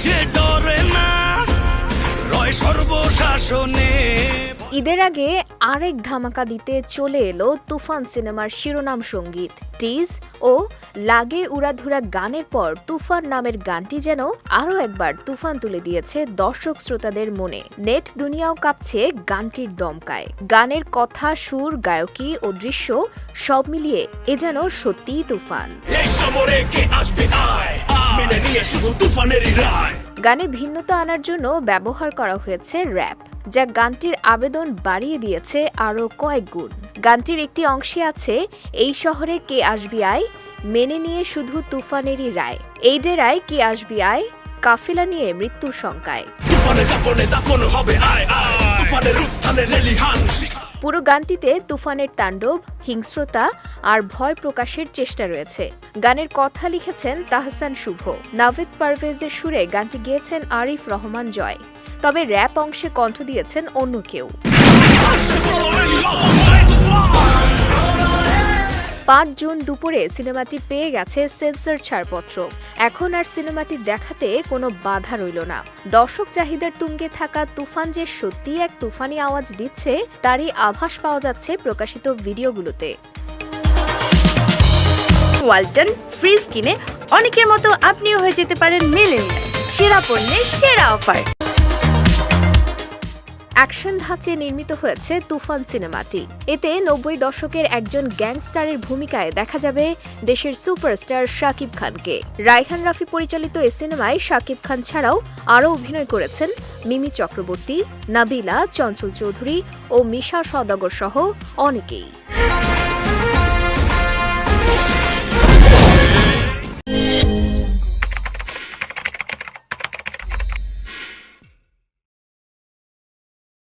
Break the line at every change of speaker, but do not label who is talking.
যে ডরে না রয় সর্বশাসনে।
ঈদের আগে আরেক ধামাকা দিতে চলে এলো তুফান সিনেমার শিরোনাম সঙ্গীত। টিজ ও লাগে উড়াধুরা গানের পর তুফান নামের গানটি যেন আরও একবার তুফান তুলে দিয়েছে দর্শক শ্রোতাদের মনে। নেট দুনিয়াও কাঁপছে গানটির দমকায়। গানের কথা, সুর, গায়কী ও দৃশ্য সব মিলিয়ে এ যেন সত্যিই তুফান। গানে ভিন্নতা আনার জন্য ব্যবহার করা হয়েছে র্যাপ, যা গানটির আবেদন বাড়িয়ে দিয়েছে আরও কয়েক গুণ। গানটির একটি অংশে আছে, এই শহরে কে আসবি আয়, মেনে নিয়ে শুধু তুফানেরই রায়, এই ডেরায় কে আসবি আয়, কাফেলা নিয়ে মৃত্যুর শঙ্কায়। পুরো গানটিতে তুফানের তাণ্ডব, হিংস্রতা আর ভয় প্রকাশের চেষ্টা রয়েছে। গানের কথা লিখেছেন তাহসান শুভ। নাভিদ পারভেজের সুরে গানটি গেয়েছেন আরিফ রহমান জয়। তবে র্যাপ অংশে কণ্ঠ দিয়েছেন অন্য কেউ। 5 জুন দুপুরে সিনেমাটি পেয়ে গেছে সেন্সর ছাড়পত্র। এখন আর সিনেমাটি দেখাতে কোনো বাধা রইল না। দর্শক চাহিদার তুঙ্গে থাকা তুফান যে সত্যিই এক তুফানি আওয়াজ দিচ্ছে, তারই আভাস পাওয়া যাচ্ছে প্রকাশিত ভিডিওগুলোতে।
ওয়ালটন ফ্রিজ কিনে অনেকের মতো আপনিও হয়ে যেতে পারেন মিলেনিয়াল। সেরা পণ্যের সেরা অফার।
অ্যাকশন ধাঁচে নির্মিত হয়েছে তুফান সিনেমাটি। এতে 90 দশকের একজন গ্যাংস্টারের ভূমিকায় দেখা যাবে দেশের সুপারস্টার শাকিব খানকে। রায়হান রাফি পরিচালিত এই সিনেমায় শাকিব খান ছাড়াও আরও অভিনয় করেছেন মিমি চক্রবর্তী, নাবিলা, চঞ্চল চৌধুরী ও মিশা সওদাগর সহ অনেকেই।